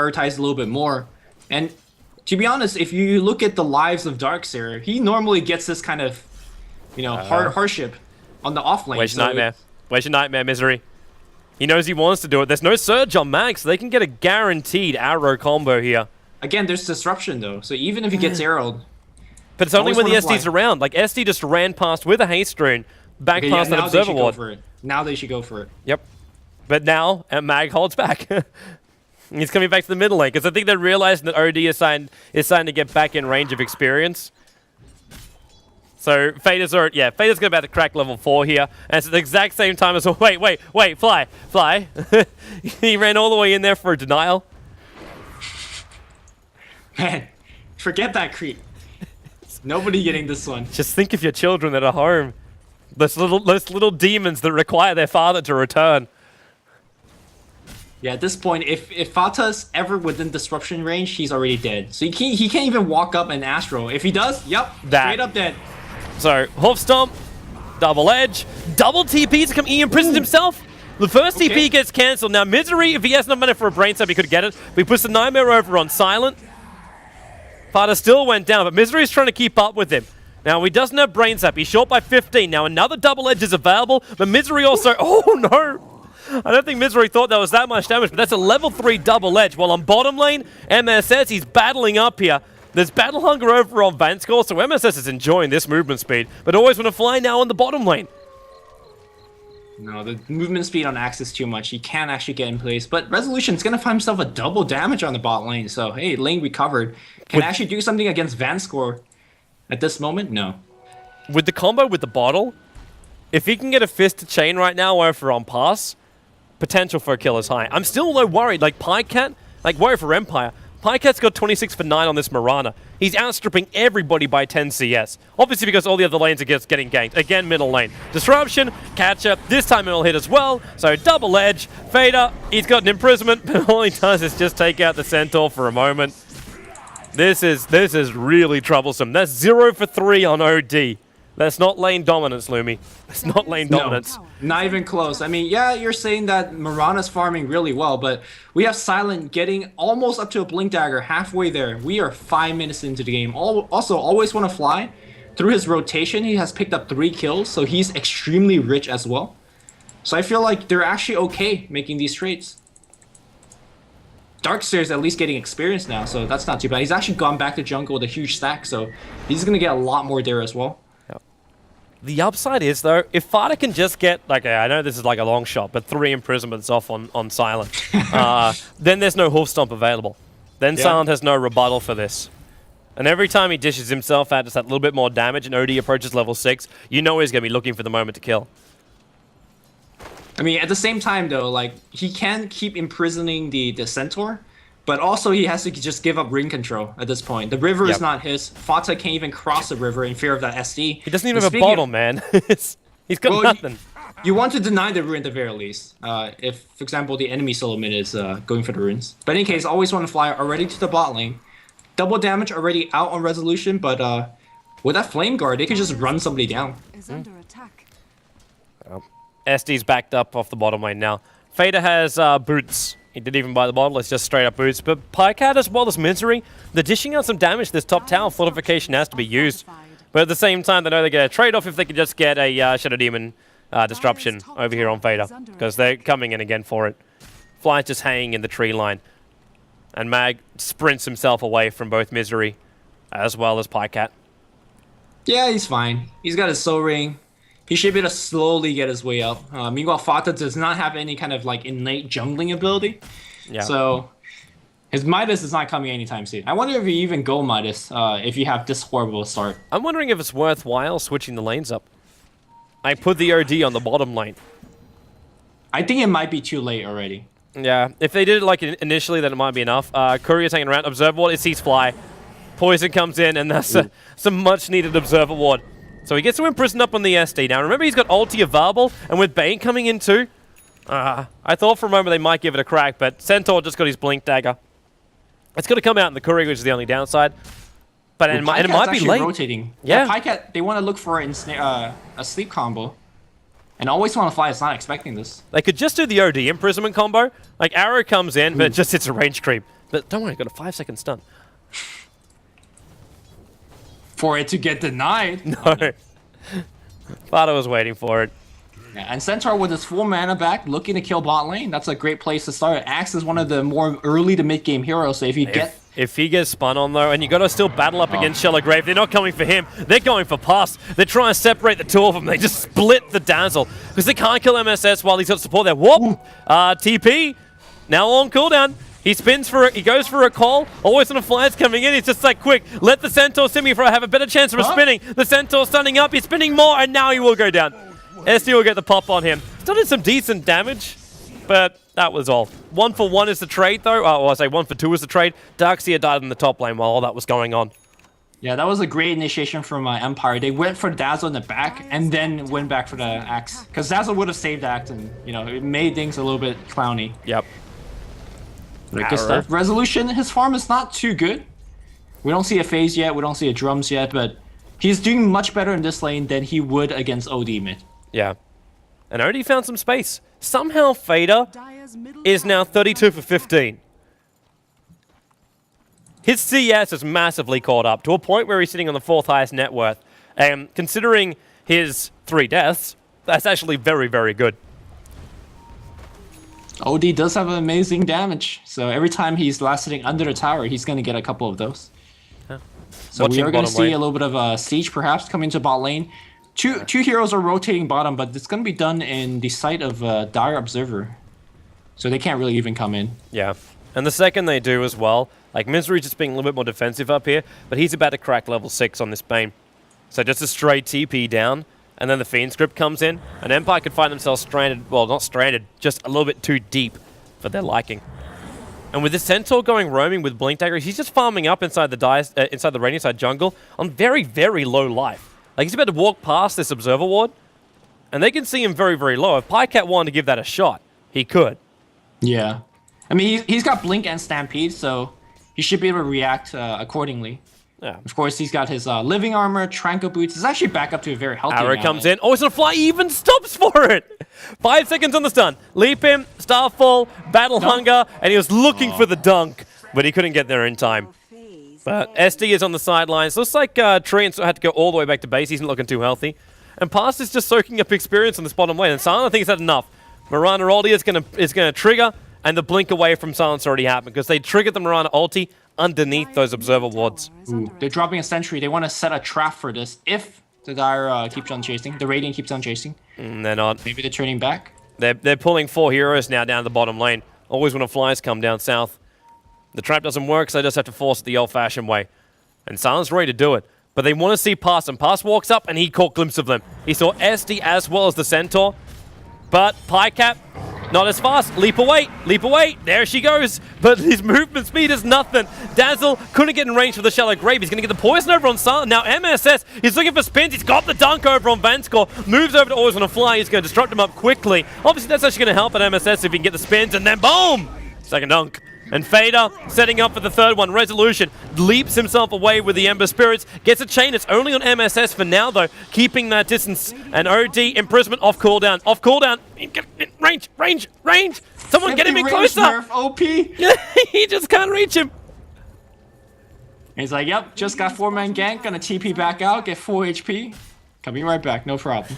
prioritize a little bit more. And to be honest, if you look at the lives of Darkseer, he normally gets this kind of, hardship on the off lane. Where's your nightmare? Where's your nightmare, Misery? He knows he wants to do it. There's no surge on Mag, so they can get a guaranteed arrow combo here. Again, there's disruption though, so even if he gets arrowed. But it's only when the SD's around. Like, SD just ran past with a haste rune, back past that observer ward. Now they should go for it. Yep. But now, Mag holds back. He's coming back to the middle lane, because I think they're realizing that OD is starting to get back in range of experience. So Fader's about to crack level 4 here, and it's at the exact same time as wait, fly. He ran all the way in there for a denial. Man, forget that creep. Nobody getting this one. Just think of your children that are home. Those little demons that require their father to return. Yeah, at this point, if Fata's ever within disruption range, he's already dead. So he can't even walk up and Astro. If he does, yep, straight up dead. So, Hoof Stomp, double edge, double TP to come. He imprisoned himself. The first TP gets cancelled. Now, Misery, if he has enough money for a brain stab, he could get it. But he puts the Nightmare over on Silent. Fata still went down, but Misery is trying to keep up with him. Now, he doesn't have brain sap. He's short by 15. Now, another double edge is available, but Misery also... Oh, no! I don't think Misery thought that was that much damage, but that's a level 3 double edge. While on bottom lane, MSS, he's battling up here. There's battle hunger over on Vanscore, so MSS is enjoying this movement speed, but always want to fly now on the bottom lane. No, the movement speed on Axe is too much. He can't actually get in place, but Resolution's going to find himself a double damage on the bot lane, so hey, lane recovered. Can actually do something against Vanscore at this moment? No. With the combo with the bottle, if he can get a fist to chain right now over on pass, potential for a kill is high. I'm still though worried, like Pycat, like worried for Empire. Pycat's got 26 for 9 on this Mirana. He's outstripping everybody by 10 CS. Obviously because all the other lanes are just getting ganked. Again, middle lane. Disruption, catch up. This time it'll hit as well. So double edge. Fader, he's got an imprisonment, but all he does is just take out the Centaur for a moment. This is really troublesome. That's 0 for 3 on OD. That's not lane dominance, Lumi. That's not lane dominance. Not even close. I mean, yeah, you're saying that Mirana's farming really well, but we have Silent getting almost up to a Blink Dagger, halfway there. We are 5 minutes into the game. Also, always want to fly. Through his rotation, he has picked up 3 kills, so he's extremely rich as well. So I feel like they're actually okay making these trades. Darkseer's at least getting experience now, so that's not too bad. He's actually gone back to jungle with a huge stack, so he's going to get a lot more there as well. The upside is, though, if Fata can just get, like, I know this is like a long shot, but 3 imprisonments off on Silent, then there's no Hoof Stomp available. Then Silent has no rebuttal for this. And every time he dishes himself out just that little bit more damage and OD approaches level 6, you know he's going to be looking for the moment to kill. I mean, at the same time, though, like, he can keep imprisoning the Centaur, but also he has to just give up ring control at this point. The river is not his. Fata can't even cross the river in fear of that SD. He doesn't even have a bottle, man. He's got nothing. You want to deny the rune at the very least. If, for example, the enemy solo mid is going for the runes. But in any case, always want to fly already to the bot lane. Double damage already out on Resolution, but with that Flame Guard, they can just run somebody down. Is under attack. SD's backed up off the bottom lane now. Fader has boots. He didn't even buy the bottle, it's just straight up boots. But Pycat as well as Misery, they're dishing out some damage. This top tower fortification has to be used. But at the same time, they know they get a trade-off if they could just get a Shadow Demon disruption over here on Fader. Because they're coming in again for it. Fly's just hanging in the tree line. And Mag sprints himself away from both Misery as well as Pycat. Yeah, he's fine. He's got his soul ring. He should be able to slowly get his way up. Meanwhile, Fata does not have any kind of like innate jungling ability. Yeah. So his Midas is not coming anytime soon. I wonder if you even go Midas if you have this horrible start. I'm wondering if it's worthwhile switching the lanes up. I put the OD on the bottom lane. I think it might be too late already. Yeah, if they did it like initially, then it might be enough. Courier taking around. Observer Ward, it sees Fly. Poison comes in, and that's some much-needed Observer Ward. So he gets to imprison up on the SD. Now, remember, he's got ulti available, and with Bane coming in too, I thought for a moment they might give it a crack, but Centaur just got his Blink Dagger. It's going to come out in the Courier, which is the only downside. But it might be late. Rotating. Yeah, Pycat, they want to look for a sleep combo. And always want to fly, it's not expecting this. They could just do the OD imprisonment combo. Like, Arrow comes in, but it just hits a range creep. But don't worry, I got a 5-second stun. For it to get denied. No. Thought I was waiting for it. Yeah, and Centaur with his full mana back, looking to kill bot lane. That's a great place to start. Axe is one of the more early to mid game heroes. So if he gets spun on though, and you got to still battle up against Shallow Grave, they're not coming for him. They're going for Pass. They're trying to separate the two of them. They just split the Dazzle because they can't kill MSS while he's got support there. Whoop! TP now on cooldown. He spins for it. He goes for a call. Always on a fly's coming in. He's just like, quick, let the Centaur stimmy for I have a better chance of spinning. The Centaur stunning up. He's spinning more, and now he will go down. SD will get the pop on him. Still did some decent damage, but that was all. 1 for 1 is the trade, though. Oh, I say 1 for 2 is the trade. Darkseer died in the top lane while all that was going on. Yeah, that was a great initiation from Empire. They went for Dazzle in the back and then went back for the Axe. Because Dazzle would have saved Axe and, you know, it made things a little bit clowny. Yep. Good stuff. Resolution, his farm is not too good. We don't see a phase yet. We don't see a drums yet, but he's doing much better in this lane than he would against OD mid. Yeah. And OD found some space. Somehow Fader is now 32 for 15. His CS is massively caught up to a point where he's sitting on the 4th highest net worth. And considering his 3 deaths, that's actually very, very good. OD does have amazing damage, so every time he's last sitting under the tower, he's going to get a couple of those. Yeah. So we are going to see a little bit of a siege perhaps coming to bot lane. Two heroes are rotating bottom, but it's going to be done in the sight of Dire Observer. So they can't really even come in. Yeah. And the second they do as well, like Misery just being a little bit more defensive up here, but he's about to crack level 6 on this Bane. So just a straight TP down. And then the Fiend script comes in, and Empire could find themselves stranded, well, not stranded, just a little bit too deep for their liking. And with the Centaur going roaming with Blink Dagger, he's just farming up inside the Radiant side jungle on very, very low life. Like, he's about to walk past this Observer Ward, and they can see him very, very low. If Pycat wanted to give that a shot, he could. Yeah. I mean, he's got Blink and Stampede, so he should be able to react accordingly. Yeah. Of course, he's got his living armor, Tranquil Boots. It's actually back up to a very healthy Arrow comes in. Oh, it's going to fly. He even stops for it. 5 seconds on the stun. Leap him, Starfall, Battle Hunger, and he was looking for the dunk, but he couldn't get there in time. But SD is on the sidelines. Looks like Tree had to go all the way back to base. He's not looking too healthy. And Past is just soaking up experience on this bottom lane. And Silent, I think, has had enough. Mirana ulti is going to trigger, and the blink away from Silence already happened because they triggered the Mirana ulti underneath those Observer wards. Ooh, they're dropping a sentry. They want to set a trap for this if the Dire keeps on chasing. The Radiant keeps on chasing. They're not. Maybe they're turning back. They're pulling 4 heroes now down the bottom lane. Always when a flies come down south. The trap doesn't work, so they just have to force it the old-fashioned way. And Silence ready to do it. But they want to see Pass, and Pass walks up, and he caught a glimpse of them. He saw SD as well as the Centaur. But Pycat, not as fast. Leap away, leap away. There she goes. But his movement speed is nothing. Dazzle couldn't get in range for the Shallow Grave. He's going to get the poison over on Silent. Now MSS, he's looking for spins. He's got the dunk over on Vanskor. Moves over to Always on a Fly. He's going to disrupt him up quickly. Obviously, that's actually going to help at MSS if he can get the spins. And then boom! Second dunk. And Fader setting up for the third one. Resolution leaps himself away with the Ember Spirits. Gets a chain. It's only on MSS for now, though. Keeping that distance. And OD imprisonment off cooldown. Off cooldown. Range, range, range. Someone get him in closer. Nerf, OP. He just can't reach him. He's like, yep, just got 4-man gank. Gonna TP back out. Get 4 HP. Coming right back. No problem.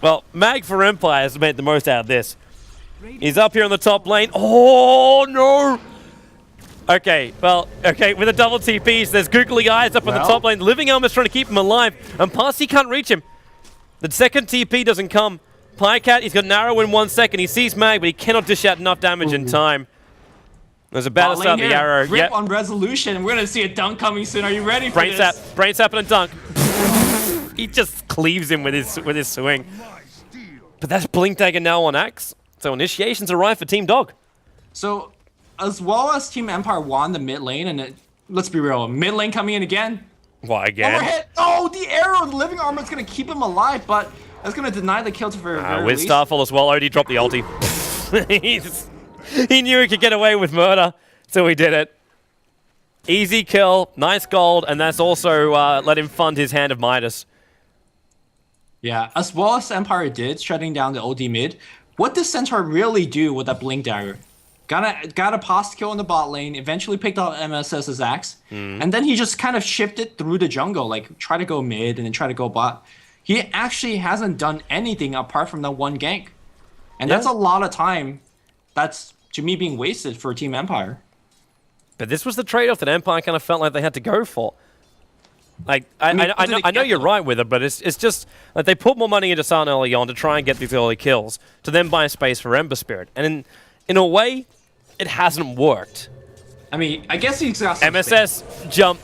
Well, Mag for Empire has made the most out of this. He's up here on the top lane. Oh, no! Okay, well, okay, with the double TPs, there's googly eyes up on the top lane. Living Armor's trying to keep him alive, and Parsi can't reach him. The second TP doesn't come. Pycat, he's got an arrow in 1 second. He sees Mag, but he cannot dish out enough damage in time. There's a battle start the arrow. Rip on Resolution. We're going to see a dunk coming soon. Are you ready for this? Brain sap and a dunk. He just cleaves him with his swing. But that's Blink Dagger now on Axe. So initiations arrive for Team Dog. So, as well as Team Empire won the mid lane, and let's be real, mid lane coming in again. Why again? Overhead. Oh, the arrow, the living armor is going to keep him alive, but that's going to deny the kill to very with Starfall as well, OD dropped the ulti. He knew he could get away with murder, so he did it. Easy kill, nice gold, and that's also let him fund his Hand of Midas. Yeah, as well as Empire did, shutting down the OD mid. What does Centaur really do with that Blink Dagger? got a past kill in the bot lane, eventually picked up MSS's axe, and then he just kind of shifted through the jungle, like try to go mid and then try to go bot. He actually hasn't done anything apart from that one gank. And that's a lot of time that's, to me, being wasted for Team Empire. But this was the trade-off that Empire kind of felt like they had to go for. Like, I know you're right with it, but it's just like they put more money into Sun early on to try and get these early kills, to then buy space for Ember Spirit. And in a way, it hasn't worked. I mean, I guess he's got some MSS, jump,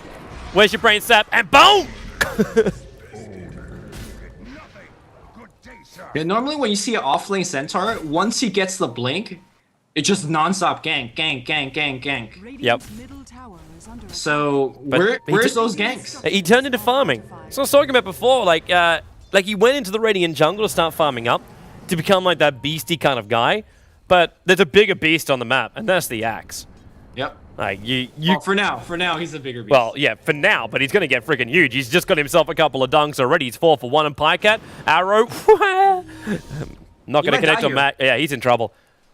where's your brain sap, and boom! Yeah, normally when you see an off-lane Centaur, once he gets the blink, it's just non-stop gank, gank, gank, gank, gank. Yep. So where's those ganks? He turned into farming. So I was talking about before, like he went into the Radiant jungle to start farming up, to become like that beastie kind of guy. But there's a bigger beast on the map, and that's the axe. Yep. Like well, for now, he's a bigger beast. Well, yeah, for now, but he's gonna get freaking huge. He's just got himself a couple of dunks already. He's 4 for 1 in Pycat. Arrow, not gonna connect on Matt. Yeah, he's in trouble.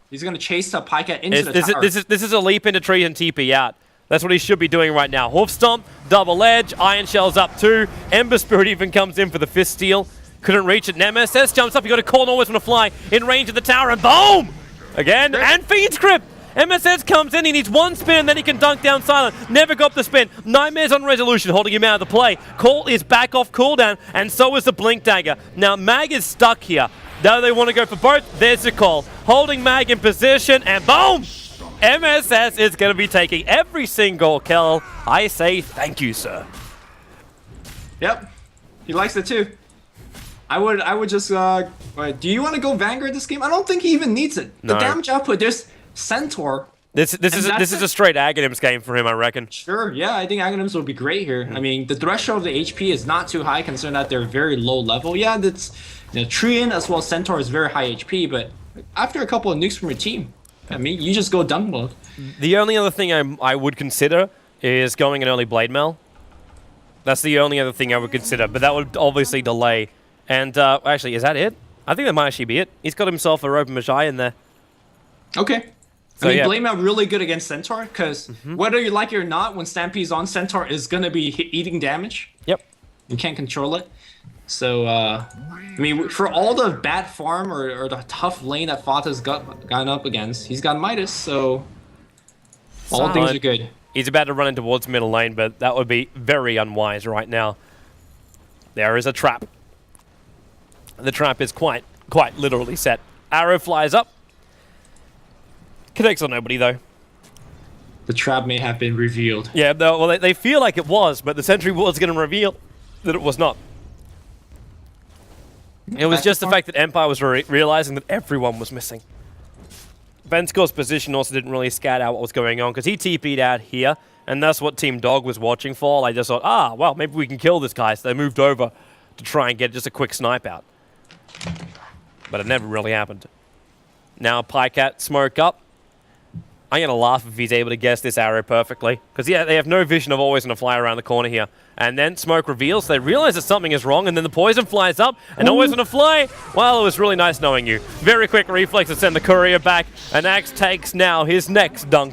He's gonna chase the Pycat into the tower. This is a leap into tree and TP out. That's what he should be doing right now. Hoof stomp, double edge, iron shells up too. Ember Spirit even comes in for the fist steal. Couldn't reach it. MSS jumps up. He got a call, always want to fly in range of the tower, and boom! Again, and Fiend's Grip! MSS comes in, he needs one spin, then he can dunk down Silent. Never got the spin. Nightmares on Resolution, holding him out of the play. Call is back off cooldown, and so is the Blink Dagger. Now, Mag is stuck here. Though they want to go for both, there's the call. Holding Mag in position, and boom! MSS is going to be taking every single kill. I say thank you, sir. Yep, he likes it too. I would just, do you want to go Vanguard this game? I don't think he even needs it. The damage output, there's Centaur. This is a straight Aghanims game for him, I reckon. Sure, yeah, I think Aghanims would be great here. I mean, the threshold of the HP is not too high considering that they're very low level. Yeah, that's, Treant as well as Centaur is very high HP, but after a couple of nukes from your team, I mean, you just go dunk mode. The only other thing I would consider is going an early Blade Mail. That's the only other thing I would consider, but that would obviously delay. And actually, is that it? I think that might actually be it. He's got himself a Rope Magi in there. Okay. So, I mean, Blade Mail really good against Centaur, because whether you like it or not, when Stampede's on, Centaur is going to be eating damage. Yep. You can't control it. So, I mean, for all the bad farm or the tough lane that Fata's gotten up against, he's got Midas, so all things are good. He's about to run in towards middle lane, but that would be very unwise right now. There is a trap. The trap is quite literally set. Arrow flies up. Connects on nobody, though. The trap may have been revealed. Yeah, no, well, they feel like it was, but the Sentry was going to reveal that it was not. It was just the fact that Empire was realizing that everyone was missing. Venscore's position also didn't really scat out what was going on, because he TP'd out here, and that's what Team Dog was watching for. They just thought, well, maybe we can kill this guy, so they moved over to try and get just a quick snipe out. But it never really happened. Now Pycat smoke up. I'm going to laugh if he's able to guess this arrow perfectly. Because, yeah, they have no vision of always going to fly around the corner here. And then smoke reveals. They realize that something is wrong. And then the poison flies up. And always going to fly. Well, it was really nice knowing you. Very quick reflex to send the courier back. And Axe takes now his next dunk.